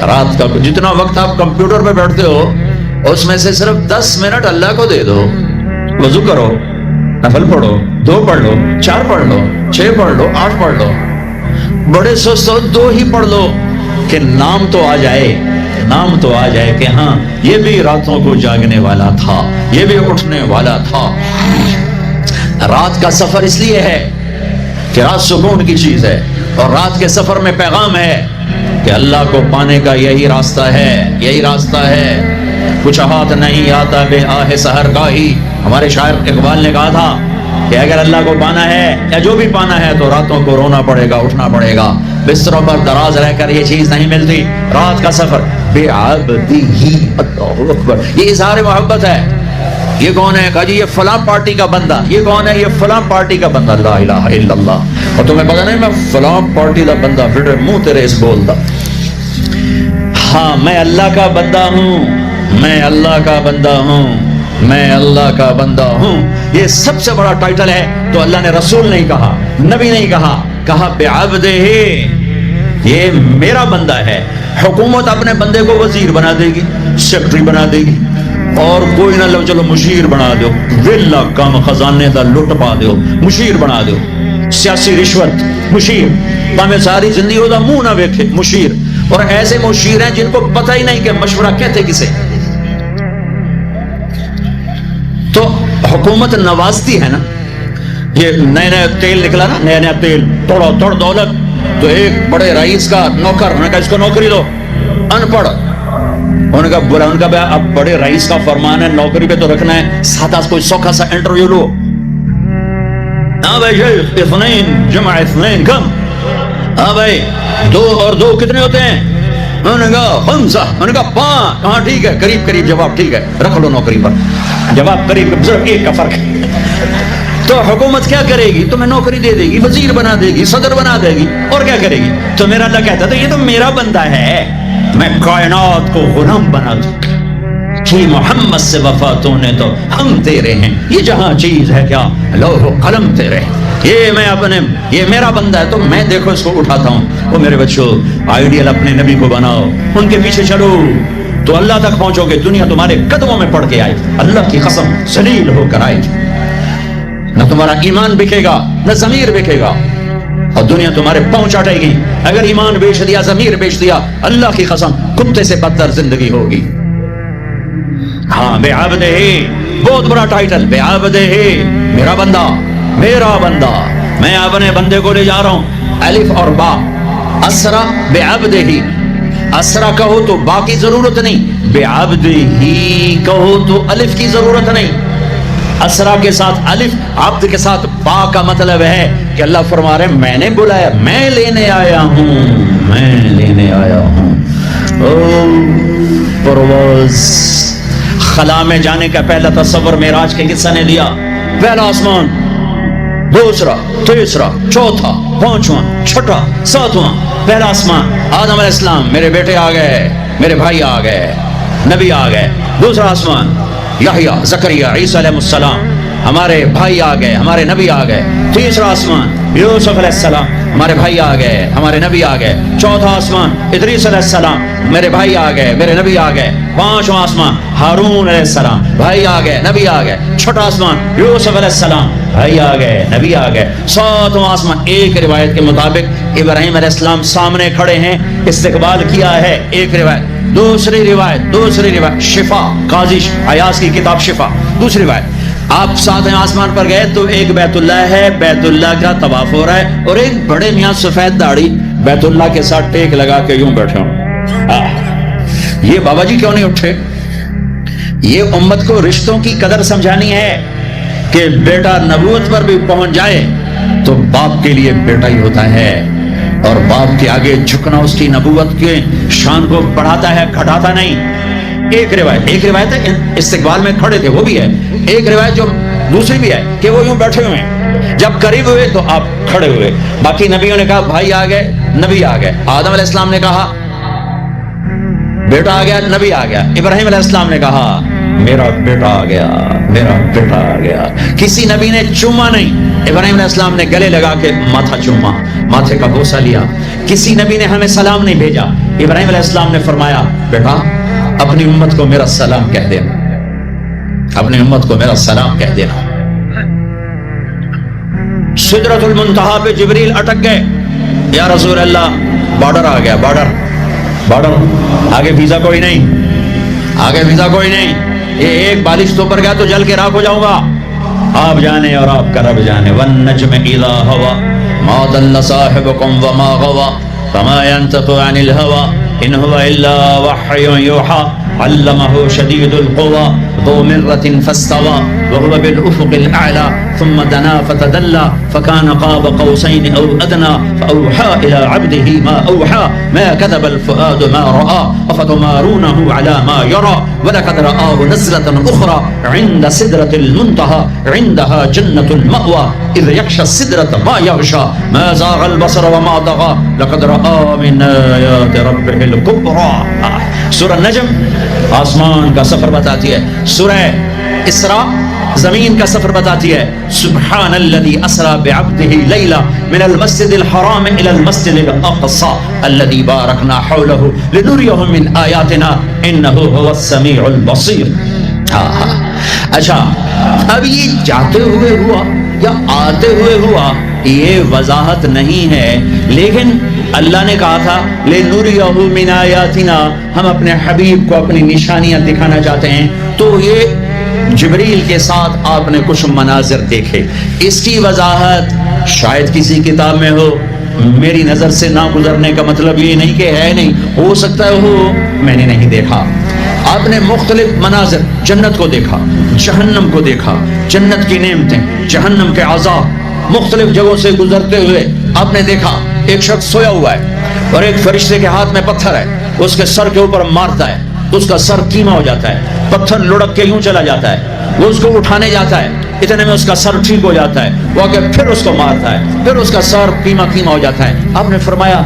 رات کا، جتنا وقت آپ کمپیوٹر پہ بیٹھتے ہو اس میں سے صرف 10 منٹ اللہ کو دے دو۔ وضو کرو، نفل پڑھو، 2 پڑھ لو، 4 پڑھ لو، 6 پڑھ لو، 8 پڑھ لو، بڑے سست ہو 2 ہی پڑھ لو، کہ نام تو آ جائے، نام تو آ جائے کہ ہاں یہ بھی راتوں کو جاگنے والا تھا، یہ بھی اٹھنے والا تھا۔ رات کا سفر اس لیے ہے کہ رات سکون کی چیز ہے، اور رات کے سفر میں پیغام ہے کہ اللہ کو پانے کا یہی راستہ ہے، یہی راستہ ہے۔ کچھ ہاتھ نہیں آتا بے آہ سحر کا ہی، ہمارے شاعر اقبال نے کہا تھا کہ اگر اللہ کو پانا ہے یا جو بھی پانا ہے تو راتوں کو رونا پڑے گا، اٹھنا پڑے گا، بستروں پر دراز رہ کر یہ چیز نہیں ملتی۔ رات کا سفر بے عبدی، اللہ اکبر، یہ اظہار محبت ہے۔ یہ کون ہے؟ کہا جی یہ فلاں پارٹی کا بندہ، یہ کون ہے؟ یہ فلاں پارٹی کا بندہ، لا الہ الا اللہ۔ اور تمہیں پتہ نہیں میں فلاں پارٹی کا بندہ، پھر منہ تیرے اس بولتا، ہاں میں اللہ کا بندہ ہوں، میں اللہ کا بندہ ہوں، میں اللہ کا بندہ ہوں۔ یہ سب سے بڑا ٹائٹل ہے۔ تو اللہ نے رسول نہیں کہا، نبی نہیں کہا، کہا بعبدہ، یہ میرا بندہ ہے۔ حکومت اپنے بندے کو وزیر بنا دے گی، سیکرٹری بنا دے گی، اور کوئی نہ لو چلو مشیر بنا دو، ویلا کم خزانے دا لٹ پا دو، مشیر بنا دو، سیاسی رشوت مشیر، میں ساری زندگی ہوتا منہ نہ ویکھے مشیر۔ اور ایسے مشیر ہیں جن کو پتہ ہی نہیں کہ مشورہ کہتے کسے۔ تو حکومت نوازتی ہے نا، یہ نئے نئے تیل نکلا نا، نیا نیا تیل، توڑو توڑ دولت، تو ایک بڑے رئیس کا نوکر، انہوں نے کہا اس کو نوکری دو، ان پڑھ، انہوں نے کہا بولا، ان کا بھائی اب بڑے رئیس کا فرمان ہے نوکری پہ تو رکھنا ہے، سادہ کوئی سوکھا سا انٹرویو لو۔ ہاں بھائی شیخ، اثنین جمع اثنین کم، ہاں بھائی 2 اور 2 کتنے ہوتے ہیں؟ انہوں نے کہا 5، انہوں نے کہا 5، ہاں ٹھیک ہے، قریب قریب جواب ٹھیک ہے، رکھ لو نوکری پر، جواب قریب صرف 1 کا فرق ہے۔ تو حکومت کیا کرے گی؟ تمہیں نوکری دے دے گی، وزیر بنا دے گی، صدر بنا دے گی، اور کیا کرے گی؟ تو میرا اللہ کہتا تھا یہ تو میرا بندہ ہے، میں کائنات کو غلام بنا دوں، کہ محمد سے وفا تو نے تو ہم تیرے ہیں، یہ جہاں چیز ہے کیا لوح و قلم تیرے ہیں، یہ میرا بندہ ہے، تو میں دیکھو اس کو اٹھاتا ہوں۔ وہ میرے بچوں آئیڈیل اپنے نبی کو بناؤ، ان کے پیچھے چلو تو اللہ تک پہنچو گے، دنیا تمہارے قدموں میں پڑ کے آئے، اللہ کی قسم ذلیل ہو کر آئے، نہ تمہارا ایمان بکے گا نہ ضمیر بکے گا، اور دنیا تمہارے پاؤں چاٹے گی۔ اگر ایمان بیچ دیا، ضمیر بیچ دیا، اللہ کی قسم کتے سے بدتر زندگی ہوگی۔ ہاں بے عبدہ، بہت بڑا ٹائٹل، بے عبدہ، میرا بندہ، میرا بندہ، میں اپنے بندے کو لے جا رہا ہوں۔ الف اور با، اسرا بے عبدہ، اسرا کہو تو با کی ضرورت نہیں، بے عبدہ کہو تو الف کی ضرورت نہیں۔ اسرا کے ساتھ الف، عبد کے ساتھ با کا مطلب ہے کہ اللہ فرما رہے میں نے بلایا، میں لینے آیا ہوں، میں لینے آیا ہوں۔ پرواز، خلا میں جانے کا پہلا تصور معراج کے قصہ نے دیا، پہلا آسمان، دوسرا، تیسرا، چوتھا، پانچواں، چھٹا، ساتواں، پہلا آسمان آدم علیہ السلام، میرے بیٹے آ گئے، میرے بھائی آ گئے، نبی آ گئے۔ دوسرا آسمان یحییٰ، زکریا، عیسیٰ علیہ السلام، ہمارے بھائی آ گئے، ہمارے نبی آ گئے۔ تیسرا آسمان یوسف علیہ السلام، ہمارے بھائی آ گئے، ہمارے نبی آ گئے۔ چوتھا آسمان ادریس علیہ السلام، میرے بھائی آ گئے، میرے نبی آ گئے۔ پانچواں آسمان ہارون علیہ السلام، بھائی آ گئے، نبی آ گئے۔ چھٹا آسمان یوسف علیہ السلام، بھائی آ گئے، نبی آ گئے۔ ساتواں آسمان، ایک روایت کے مطابق ابراہیم علیہ السلام سامنے کھڑے ہیں، استقبال کیا ہے، ایک روایت۔ دوسری روایت شفا، قاضی ایاز کی کتاب شفا، دوسری روایت آپ ساتویں آسمان پر گئے تو ایک بیت اللہ ہے، بیت اللہ کا طواف ہو رہا ہے، اور ایک بڑے میاں سفید داڑھی بیت اللہ کے ساتھ ٹیک لگا کے یوں بیٹھے ہوں۔ یہ بابا جی کیوں نہیں اٹھے؟ یہ امت کو رشتوں کی قدر سمجھانی ہے کہ بیٹا نبوت پر بھی پہنچ جائے تو باپ کے لیے بیٹا ہی ہوتا ہے، اور باپ کے آگے جھکنا اس کی نبوت کے شان کو بڑھاتا ہے، گھٹاتا نہیں۔ ایک روایت ہے استقبال میں کھڑے تھے، وہ بھی ہے۔ ایک روایت جو دوسری بھی ہے کہ وہ یوں بیٹھے ہوئے ہیں، جب قریب ہوئے تو آپ کھڑے ہوئے۔ باقی نبیوں نے کہا بھائی آ گئے، نبی آ گئے۔ آدم علیہ السلام نے کہا بیٹا آ گیا، نبی آ گیا۔ ابراہیم علیہ السلام نے کہا میرا بیٹا آ گیا، میرا بیٹا آ گیا۔ کسی نبی نے چوما نہیں، ابراہیم علیہ السلام نے گلے لگا کے ماتھا چوما، ماتھے کا بوسہ لیا۔ کسی نبی نے ہمیں سلام نہیں بھیجا، ابراہیم علیہ السلام نے فرمایا بیٹا اپنی امت کو میرا سلام کہہ دینا، اپنی امت کو میرا سلام کہہ دینا۔ سدرۃ المنتہا پہ جبریل اٹک گئے، یا رسول اللہ بارڈر آ گیا، بارڈر، آگے ویزا کوئی نہیں، آگے ویزا کوئی نہیں، یہ ایک بالش تو پر گیا تو جل کے راکھ ہو جاؤں گا۔ آپ جانے اور آپ کا رب جانے۔ والنجم اذا ہوا ما ضل صاحبكم وما غوى فما ينطق عن الهوى ان هو الا وحي يوحى علمه شديد القوى ذو مرة فاستوى وهو بالأفق الأعلى ثم دنا فتدلى فكان قاب قوسين أو أدنى فأوحى إلى عبده ما أوحى ما كذب الفؤاد ما رأى أفتمارونه على ما يرى ولقد رآه نزلة أخرى عند سدرة المنتهى عندها جنة المأوى إذ يغشى السدرة ما يغشى ما زاغ البصر وما طغى لقد رأى من آيات ربه الكبرى۔ سورہ نجم آسمان کا سفر بتاتی ہے، سورہ اسراء زمین کا سفر بتاتی ہے۔ سبحان الذي اسرى بعبده ليلا من المسجد الحرام الى المسجد الاقصى الذي باركنا حوله لنريه من آياتنا انه هو السميع البصير۔ اچھا اب یہ جاتے ہوئے ہوا یا آتے ہوئے ہوا یہ وضاحت نہیں ہے، لیکن اللہ نے کہا تھا لِنُرِيَهُ مِنْ آيَاتِنَا، ہم اپنے حبیب کو اپنی نشانیاں دکھانا چاہتے ہیں، تو یہ جبریل کے ساتھ آپ نے کچھ مناظر دیکھے۔ اس کی وضاحت شاید کسی کتاب میں ہو، میری نظر سے نہ گزرنے کا مطلب یہ نہیں کہ ہے نہیں، ہو سکتا ہے ہو، میں نے نہیں دیکھا۔ آپ نے مختلف مناظر، جنت کو دیکھا، جہنم کو دیکھا، جنت کی نعمتیں، جہنم کے عذاب، مختلف جگہوں سے گزرتے ہوئے آپ نے دیکھا۔ ایک شخص سویا ہوا ہے اور ایک فرشتے کے ہاتھ میں پتھر ہے، اس کے سر کے اوپر مارتا ہے، اس کا سر کیما ہو جاتا ہے، پتھر لڑک کے یوں چلا جاتا ہے، وہ اس کو اٹھانے جاتا ہے، اتنے میں اس کا سر ٹھیک ہو جاتا ہے، وہ آگے پھر اس کو مارتا ہے، پھر اس کا سر کیما ہو جاتا ہے۔ آپ نے فرمایا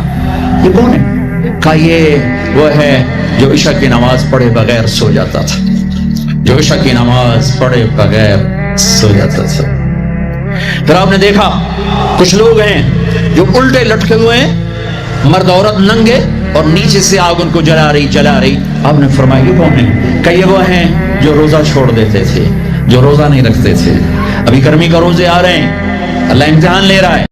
یہ کون ہے؟ کہا یہ وہ ہے جو عشاء کی نماز پڑھے بغیر سو جاتا تھا، جو عشاء کی نماز پڑھے بغیر سو جاتا تھا۔ پھر آپ نے دیکھا کچھ لوگ ہیں جو الٹے لٹکے ہوئے ہیں، مرد عورت ننگے، اور نیچے سے آگ ان کو جلا رہی۔ آپ نے فرمایا یہ کون ہے؟ کہ یہ وہ ہیں جو روزہ چھوڑ دیتے تھے، جو روزہ نہیں رکھتے تھے۔ ابھی گرمی کا روزے آ رہے ہیں، اللہ امتحان لے رہا ہے۔